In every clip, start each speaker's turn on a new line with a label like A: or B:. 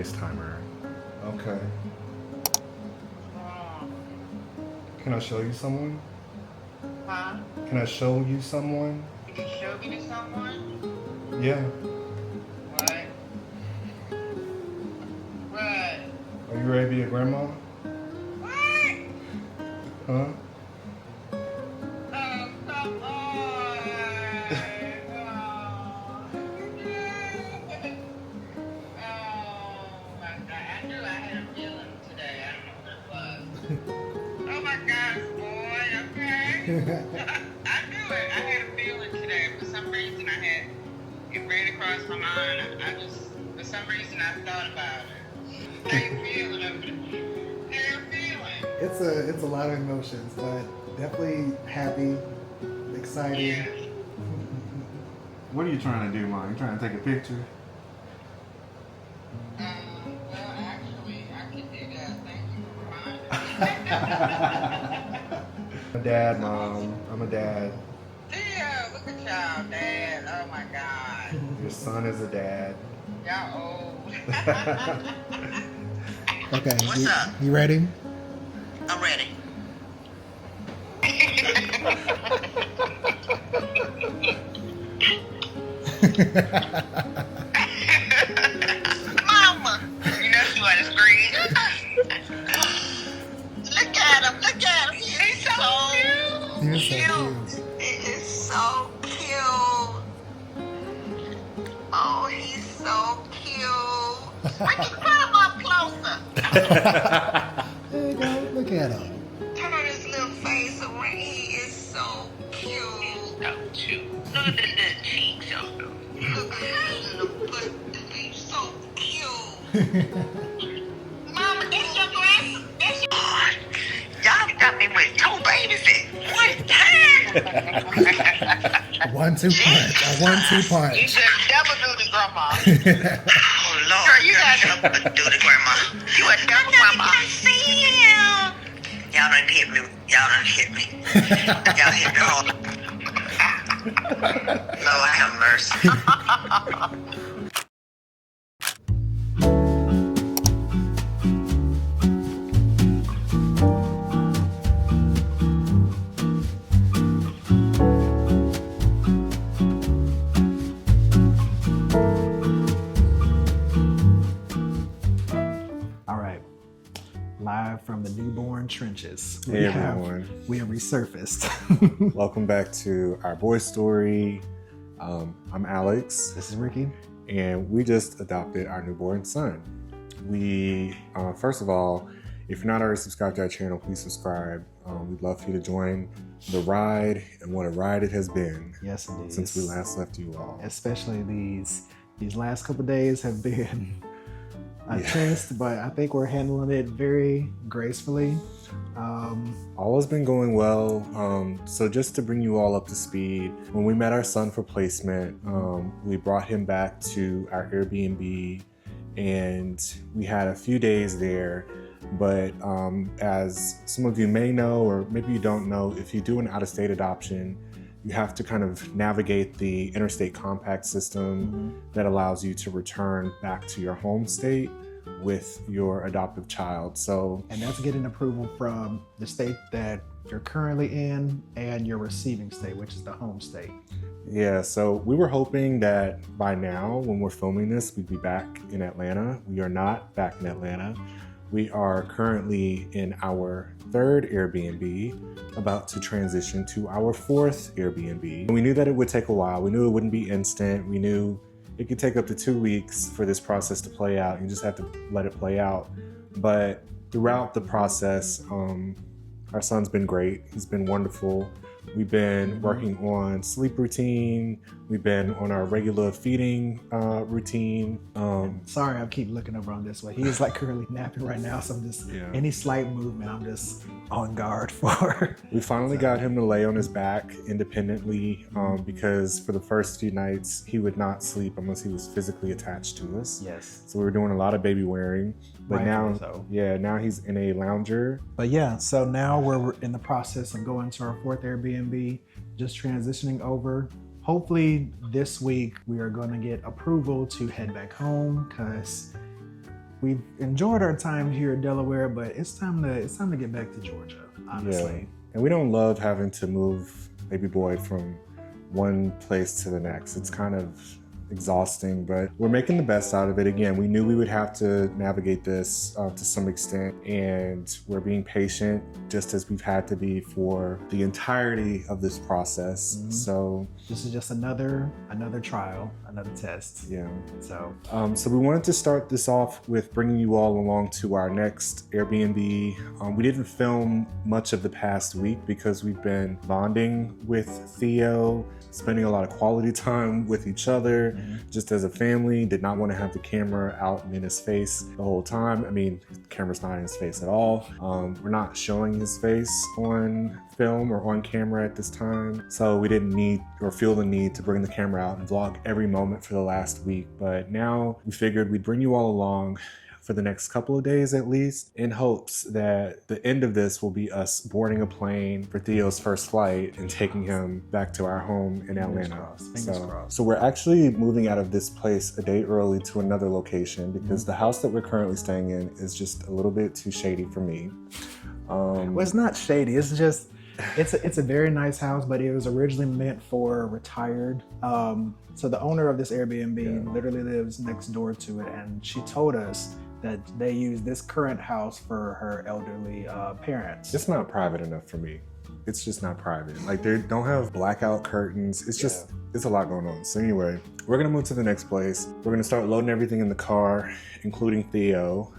A: FaceTime her.
B: Okay.
A: Can I show you someone?
C: Huh?
A: Can I show you someone?
C: You can show me to someone?
A: Yeah.
C: What? What?
A: Are you ready to be a grandma?
C: What?
A: Huh?
C: Oh, come on. Oh, my God. I knew I had a feeling today. I don't know what it was. Oh, my gosh, boy. Okay. I knew it. I had a feeling today. For some reason, it ran across my mind. For some reason, I thought about it. How you feeling over there? How you feeling?
B: It's a lot of emotions, but definitely happy, excited.
C: Yeah.
A: What are you trying to do, Mom? You trying to take a picture?
C: Well, actually, I can do that. Thank you for reminding me.
A: I'm a dad, Mom. I'm a dad.
C: Yeah, look at y'all, Dad. Oh, my God.
A: Your son is a dad.
C: Y'all old.
B: Okay.
C: What's up?
B: You ready?
C: I'm ready. Mama! You know she want to scream. Look at him, look at him. He's so cute.
B: You're so cute.
C: He is so cute. Oh, he's so cute. I can put him up closer.
B: There you go. Look at him.
C: Turn on his little face around. He is so cute. He's so cute. Look at the little cheeks on him. Look at his little butt. He's so cute. Mama, it's your glasses. It's your... Oh, y'all got me with two babies at one time.
B: 1-2 punch. A 1-2 punch.
C: You should double do the grandma. Oh, Lord. Girl, you got double do the grandma. You a double grandma. Y'all done hit me. Y'all done hit me. Y'all hit me hard. Lord have mercy.
B: All right. Live from the newborn trenches.
A: Hey, everyone.
B: We have resurfaced.
A: Welcome back to our boy story. I'm Alex,
B: This is Ricky.
A: and we just adopted our newborn son. We, first of all, if you're not already subscribed to our channel, please subscribe. We'd love for you to join the ride, and what a ride it has been
B: Yes, indeed.
A: since we last left you all.
B: Especially these last couple of days have been intense, but I think we're handling it very gracefully.
A: All has been going well. So just to bring you all up to speed, when we met our son for placement, we brought him back to our Airbnb, and we had a few days there. But as some of you may know, or maybe you don't know, if you do an out-of-state adoption, you have to kind of navigate the interstate compact system that allows you to return back to your home state with your adoptive child. So,
B: And that's getting approval from the state that you're currently in and your receiving state, which is the home state.
A: yeah, so we were hoping that by now, when we're filming this, we'd be back in Atlanta. We are not back in Atlanta. We are currently in our third Airbnb, about to transition to our fourth Airbnb. And we knew that it would take a while. We knew it wouldn't be instant. We knew it could take up to 2 weeks for this process to play out. You just have to let it play out. But throughout the process, our son's been great. He's been wonderful. We've been working on sleep routine. We've been on our regular feeding routine.
B: Sorry, I keep looking over on this way. He is like currently napping right now, so I'm just, any slight movement, I'm just on guard for.
A: We finally got him to lay on his back independently because for the first few nights, he would not sleep unless he was physically attached to us.
B: Yes.
A: So we were doing a lot of baby wearing. But
B: Rightfully
A: now,
B: so.
A: yeah, now he's in a lounger.
B: But yeah, so now we're in the process of going to our fourth Airbnb, just transitioning over. Hopefully this week we are going to get approval to head back home because we've enjoyed our time here in Delaware, but it's time to get back to Georgia, honestly.
A: And we don't love having to move baby boy from one place to the next. It's kind of exhausting, but we're making the best out of it. Again, we knew we would have to navigate this to some extent, and we're being patient, just as we've had to be for the entirety of this process. So
B: this is just another trial, another test.
A: yeah.
B: So
A: So we wanted to start this off with bringing you all along to our next Airbnb. We didn't film much of the past week because we've been bonding with Theo, spending a lot of quality time with each other, just as a family. Did not want to have the camera out and in his face the whole time. I mean, the camera's not in his face at all. We're not showing his face on film or on camera at this time, so we didn't need or feel the need to bring the camera out and vlog every moment for the last week. But now we figured we'd bring you all along for the next couple of days at least, in hopes that the end of this will be us boarding a plane for Theo's first flight and taking him back to our home in Atlanta.
B: Fingers crossed.
A: So we're actually moving out of this place a day early to another location because the house that we're currently staying in is just a little bit too shady for me.
B: Well, it's not shady. It's just it's a very nice house, but it was originally meant for retired. So the owner of this Airbnb literally lives next door to it, and she told us that they use this current house for her elderly parents.
A: It's not private enough for me. It's just not private. Like, they don't have blackout curtains. It's just, it's a lot going on. So anyway, we're gonna move to the next place. We're gonna start loading everything in the car, including Theo.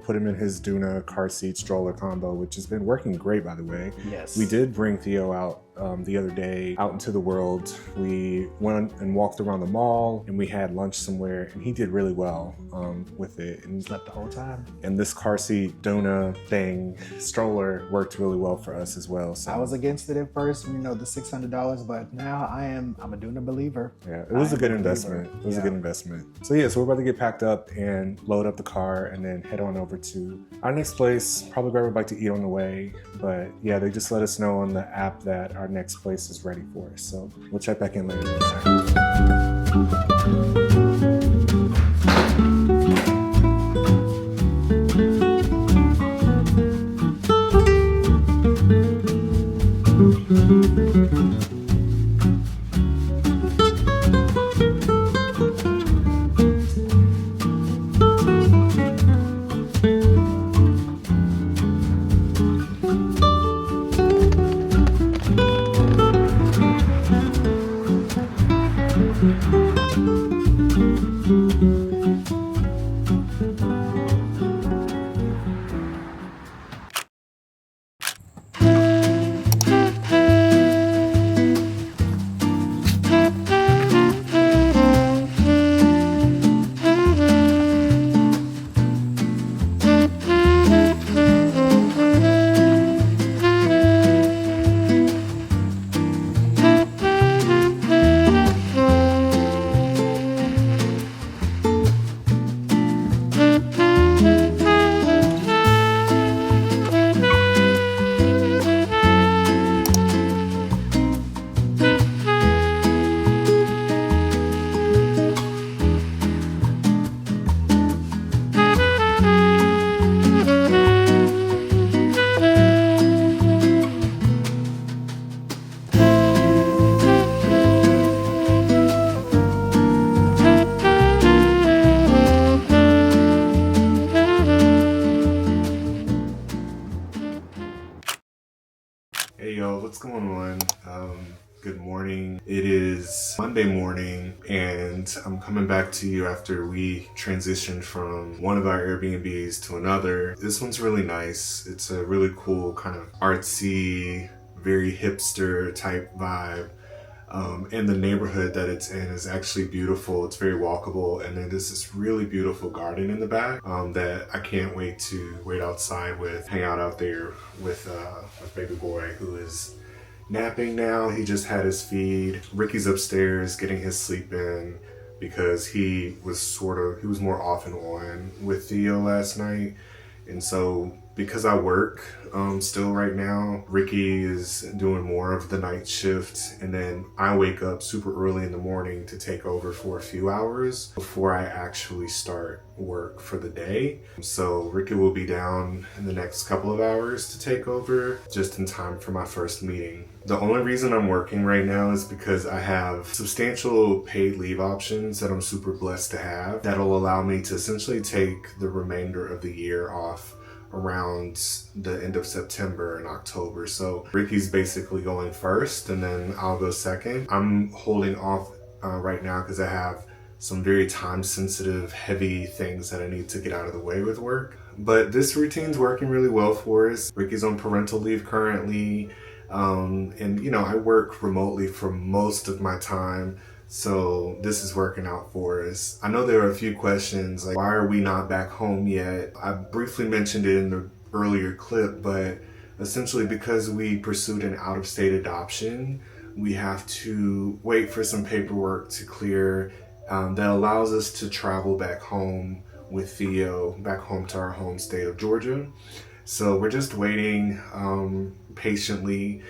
A: Put him in his Duna car seat stroller combo, which has been working great, by the way.
B: Yes.
A: We did bring Theo out the other day out into the world. We went and walked around the mall, and we had lunch somewhere, and he did really well with it. And
B: Slept the whole time.
A: And this car seat Duna thing stroller worked really well for us as well. So
B: I was against it at first, the $600, but now I'm a Duna believer.
A: yeah, it was a good investment. It was a good investment. So yeah, so we're about to get packed up and load up the car and then head on over to our next place. Probably grab a bite to eat on the way. But yeah, they just let us know on the app that our next place is ready for us. So we'll check back in later. Hey yo, what's going on? Good morning. It is Monday morning, and I'm coming back to you after we transitioned from one of our Airbnbs to another. This one's really nice. It's a really cool kind of artsy, very hipster type vibe. And the neighborhood that it's in is actually beautiful. It's very walkable, and then there's this really beautiful garden in the back that I can't wait to wait outside with, hang out there with baby boy, who is napping now. He just had his feed. Ricky's upstairs getting his sleep in because he was more off and on with Theo last night, and so because I work still right now, Ricky is doing more of the night shift, and then I wake up super early in the morning to take over for a few hours before I actually start work for the day. So Ricky will be down in the next couple of hours to take over, just in time for my first meeting. The only reason I'm working right now is because I have substantial paid leave options that I'm super blessed to have that'll allow me to essentially take the remainder of the year off around the end of September and October. So Ricky's basically going first and then I'll go second. I'm holding off right now because I have some very time sensitive, heavy things that I need to get out of the way with work. But this routine's working really well for us. Ricky's on parental leave currently. And you know, I work remotely for most of my time. So this is working out for us. I know there are a few questions like, why are we not back home yet? I briefly mentioned it in the earlier clip, but essentially because we pursued an out-of-state adoption, we have to wait for some paperwork to clear that allows us to travel back home with Theo, back home to our home state of Georgia. So we're just waiting patiently.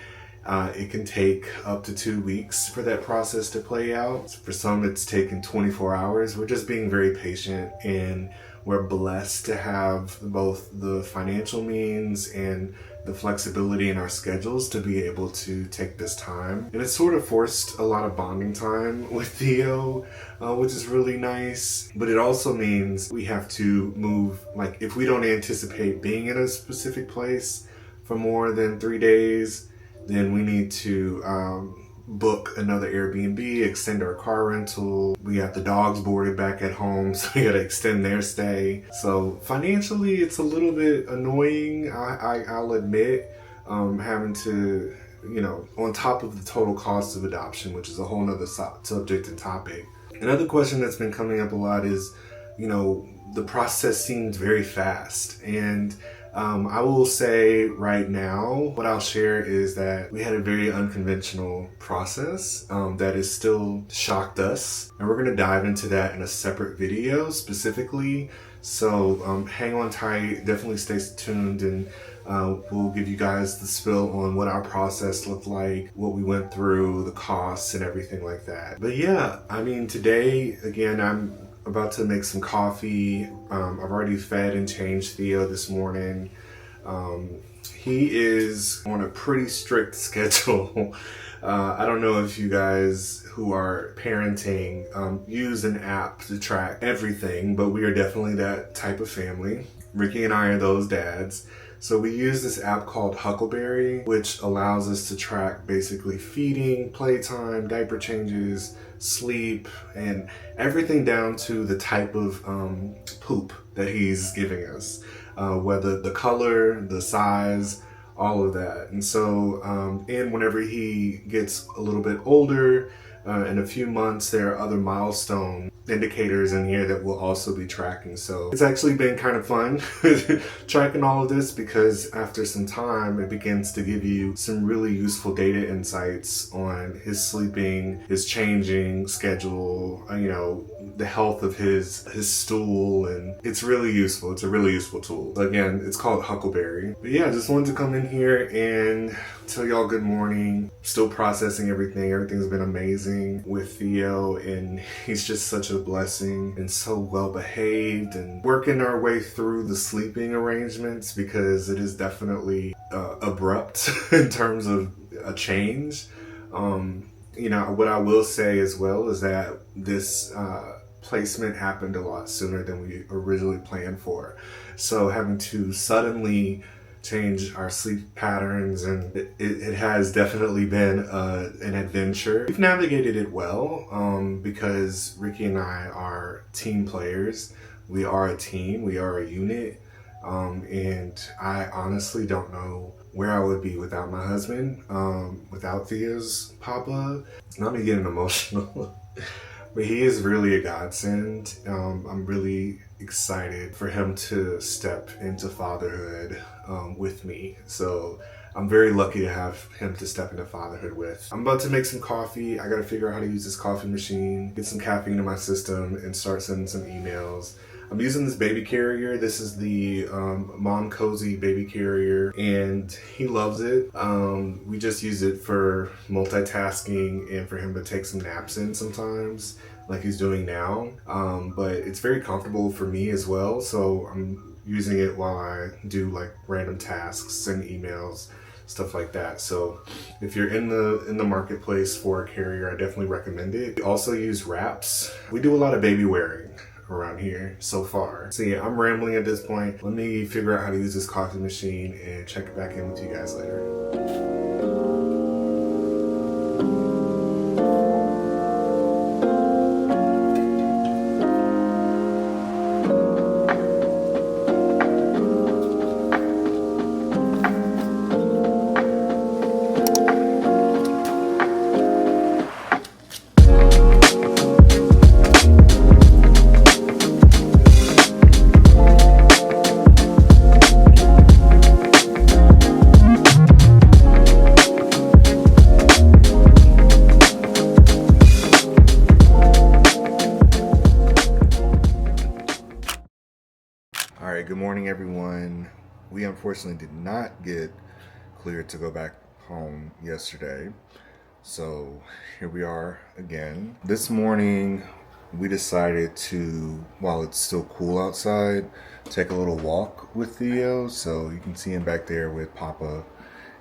A: It can take up to 2 weeks for that process to play out. For some, it's taken 24 hours. We're just being very patient, and we're blessed to have both the financial means and the flexibility in our schedules to be able to take this time. And it's sort of forced a lot of bonding time with Theo, which is really nice. But it also means we have to move, like if we don't anticipate being in a specific place for more than 3 days, then we need to book another Airbnb, extend our car rental. We have the dogs boarded back at home, so we gotta extend their stay. So financially, it's a little bit annoying, I'll admit, having to, you know, on top of the total cost of adoption, which is a whole nother subject and topic. Another question that's been coming up a lot is, you know, the process seems very fast. And I will say right now, what I'll share is that we had a very unconventional process that has still shocked us. And we're going to dive into that in a separate video specifically. So hang on tight, definitely stay tuned, and we'll give you guys the spill on what our process looked like, what we went through, the costs and everything like that. But yeah, I mean, today, again, I'm about to make some coffee. I've already fed and changed Theo this morning. He is on a pretty strict schedule. I don't know if you guys who are parenting use an app to track everything, but we are definitely that type of family. Ricky and I are those dads. So we use this app called Huckleberry, which allows us to track basically feeding, playtime, diaper changes, sleep, and everything down to the type of poop that he's giving us, whether the color, the size, all of that. And so, and whenever he gets a little bit older, in a few months, there are other milestone indicators in here that we'll also be tracking. So it's actually been kind of fun tracking all of this, because after some time, it begins to give you some really useful data insights on his sleeping, his changing schedule, you know, the health of his stool, and it's really useful. It's a really useful tool. Again, it's called Huckleberry. But yeah, just wanted to come in here and tell y'all good morning. Still processing everything. Everything's been amazing with Theo, and he's just such a blessing and so well behaved, and working our way through the sleeping arrangements, because it is definitely abrupt in terms of a change. You know, what I will say as well is that this placement happened a lot sooner than we originally planned for. So having to suddenly change our sleep patterns, and it has definitely been an adventure. We've navigated it well because Ricky and I are team players. We are a team, we are a unit, and I honestly don't know where I would be without my husband, without Theo's papa. Not me getting emotional, but he is really a godsend. I'm really excited for him to step into fatherhood with me. So I'm very lucky to have him to step into fatherhood with. I'm about to make some coffee. I gotta figure out how to use this coffee machine, get some caffeine in my system, and start sending some emails. I'm using this baby carrier. This is the Mom Cozy baby carrier, and he loves it. We just use it for multitasking and for him to take some naps in sometimes, like he's doing now. But it's very comfortable for me as well, so I'm using it while I do like random tasks, send emails, stuff like that. So if you're in the marketplace for a carrier, I definitely recommend it. We also use wraps. We do a lot of baby wearing around here so far. So yeah, I'm rambling at this point. Let me figure out how to use this coffee machine and check it back in with you guys later. All right, good morning, everyone. We unfortunately did not get cleared to go back home yesterday, so here we are again. This morning, we decided to, while it's still cool outside, take a little walk with Theo. So you can see him back there with Papa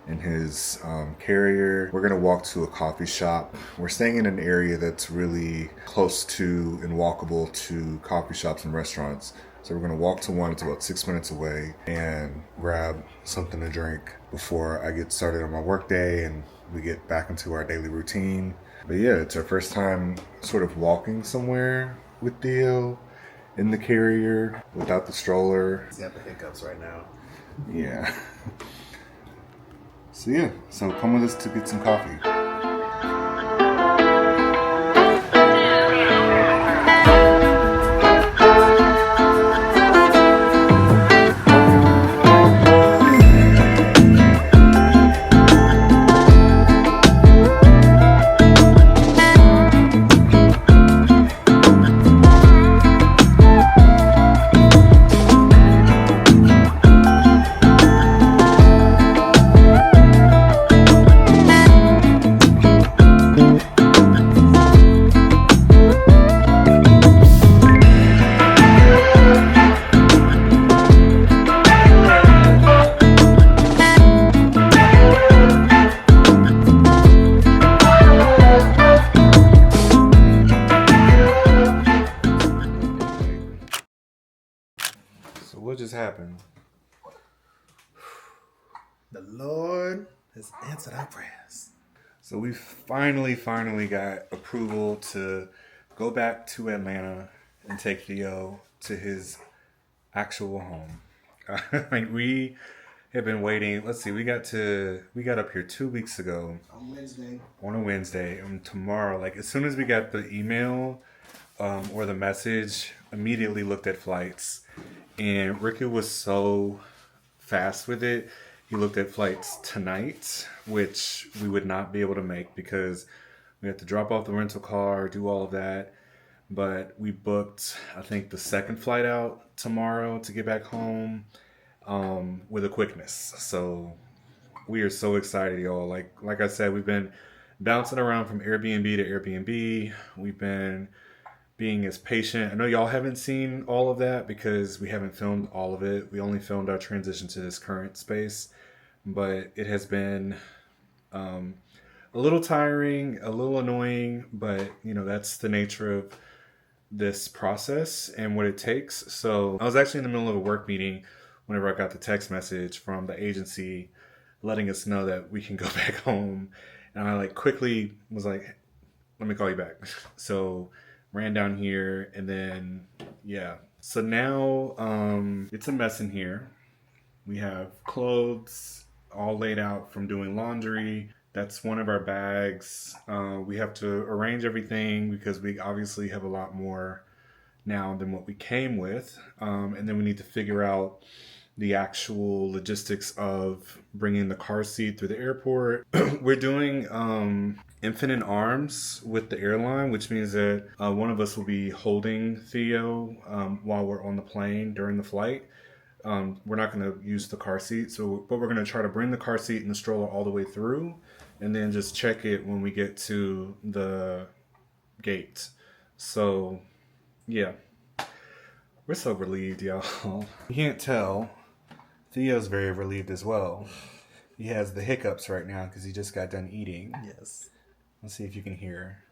A: in his carrier. We're gonna walk to a coffee shop. We're staying in an area that's really close to and walkable to coffee shops and restaurants. So we're gonna walk to one, it's about 6 minutes away, and grab something to drink before I get started on my work day and we get back into our daily routine. But yeah, it's our first time sort of walking somewhere with Theo in the carrier without the stroller.
B: He's got the hiccups right now.
A: Yeah. So yeah, so come with us to get some coffee. So what just happened?
B: The Lord has answered our prayers.
A: So we finally got approval to go back to Atlanta and take Theo to his actual home. Like we have been waiting. Let's see, we got up here 2 weeks ago on a Wednesday, and tomorrow, like as soon as we got the email or the message, immediately looked at flights. And Ricky was so fast with it. He looked at flights tonight, which we would not be able to make because we had to drop off the rental car, do all of that. But we booked, I think, the second flight out tomorrow to get back home with a quickness. So we are so excited, y'all. Like I said, we've been bouncing around from Airbnb to Airbnb. We've been being as patient. I know y'all haven't seen all of that because we haven't filmed all of it. We only filmed our transition to this current space, but it has been a little tiring, a little annoying, but you know, that's the nature of this process and what it takes. So I was actually in the middle of a work meeting whenever I got the text message from the agency letting us know that we can go back home. And I quickly was like, let me call you back. So ran down here, and then yeah. So now it's a mess in here. We have clothes all laid out from doing laundry. That's one of our bags. We have to arrange everything because we obviously have a lot more now than what we came with. And then we need to figure out the actual logistics of bringing the car seat through the airport. We're doing infinite arms with the airline, which means that one of us will be holding Theo while we're on the plane during the flight. We're not going to use the car seat, but we're going to try to bring the car seat and the stroller all the way through, and then just check it when we get to the gate. So, yeah. We're so relieved, y'all. You can't tell. Theo's very relieved as well. He has the hiccups right now because he just got done eating.
B: Yes.
A: Let's see if you can hear.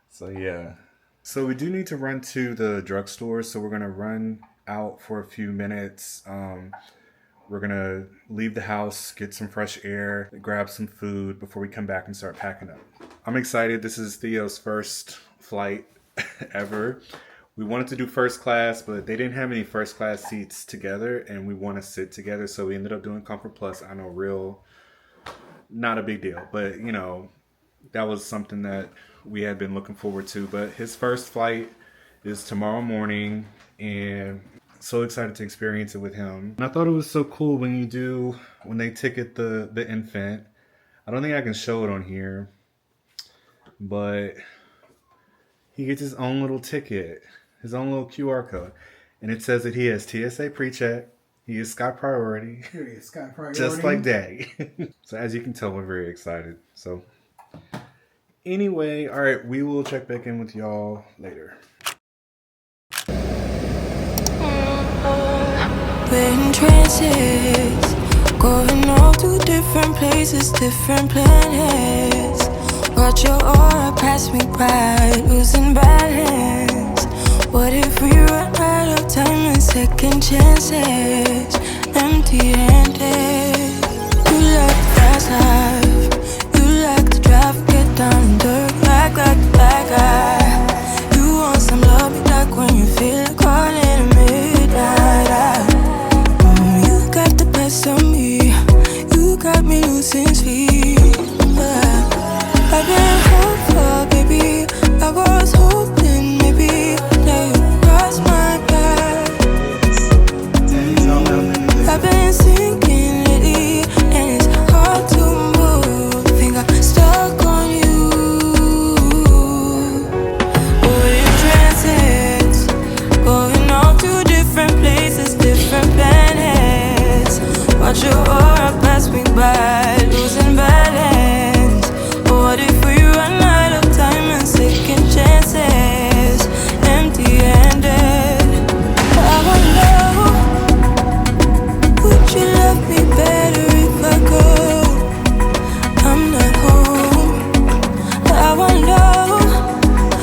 A: So, yeah. So, we do need to run to the drugstore. So, we're going to run out for a few minutes. We're going to leave the house, get some fresh air, grab some food before we come back and start packing up. I'm excited. This is Theo's first flight ever. We wanted to do first class, but they didn't have any first class seats together, and we want to sit together, so we ended up doing Comfort Plus. I know, not a big deal, but, you know, that was something that we had been looking forward to. But his first flight is tomorrow morning, and so excited to experience it with him. And I thought it was so cool when they ticket the infant. I don't think I can show it on here, but he gets his own little ticket. His own little QR code. And it says that he has TSA PreCheck. He is Sky Priority.
B: Period. Sky Priority.
A: Just like Daddy. So as you can tell, we're very excited. So anyway, all right, we will check back in with y'all later.
D: We're in trances, going all to different places, different planets. Watch your aura pass me by, losing balance. What if we run out of time and second chances? Empty-handed. You like the fast life, you like to drive, get down and dirt, like a bad guy. You want some love, like when you feel like calling at midnight. You got the best of me, you got me losing sleep. I've been hopeful, baby, I was hoping maybe that you cross my path. I've been sinking lately, and it's hard to move. Think I'm stuck on you. We're in trances, going all to different places, different planets. Watch your aura pass me by, losing balance. What if we run out of time and second chances? Empty-handed. I wonder, would you love me better if I go? I'm not home. I wonder,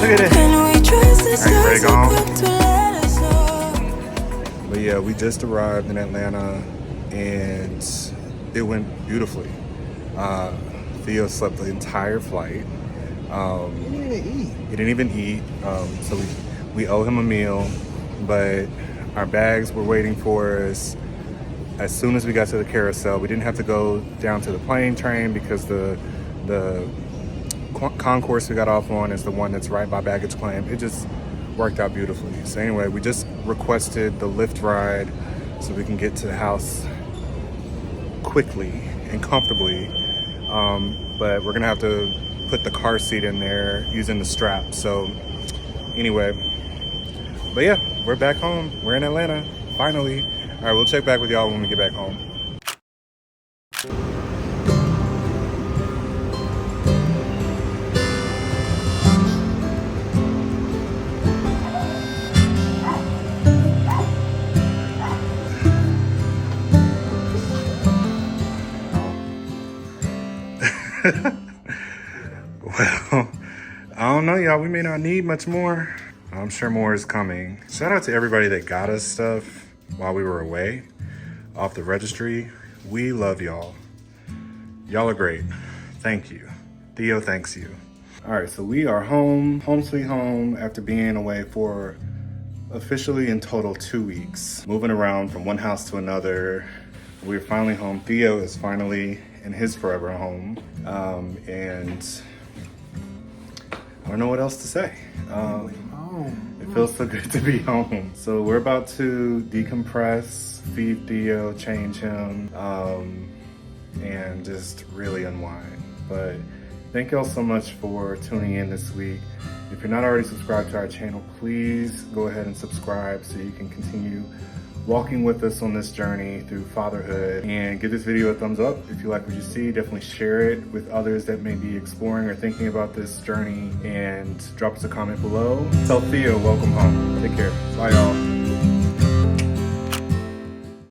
A: Look at it.
D: can we trust the
A: Ready
D: stars
A: to go home?
D: above to let us know?
A: But yeah, we just arrived in Atlanta, and it went beautifully. Theo slept the entire flight. He didn't even eat. So we owe him a meal, but our bags were waiting for us as soon as we got to the carousel. We didn't have to go down to the plane train because the concourse we got off on is the one that's right by baggage claim. It just worked out beautifully. So anyway, we just requested the Lyft ride so we can get to the house quickly and comfortably. But we're gonna have to put the car seat in there using the strap. So anyway, but yeah, we're back home. We're in Atlanta, finally. All right, we'll check back with y'all when we get back home. Well, I don't know, y'all. We may not need much more. I'm sure more is coming. Shout out to everybody that got us stuff while we were away off the registry. We love y'all. Y'all are great. Thank you. Theo thanks you. All right, so we are home sweet home after being away for officially in total 2 weeks. Moving around from one house to another. We're finally home. Theo is finally in his forever home. And I don't know what else to say.
B: home.
A: It feels so good to be home. So we're about to decompress, feed Theo, change him, and just really unwind. But thank y'all so much for tuning in this week. If you're not already subscribed to our channel, please go ahead and subscribe so you can continue walking with us on this journey through fatherhood. And give this video a thumbs up if you like what you see. Definitely share it with others that may be exploring or thinking about this journey, and drop us a comment below. Tell Theo welcome home. Take care. Bye y'all.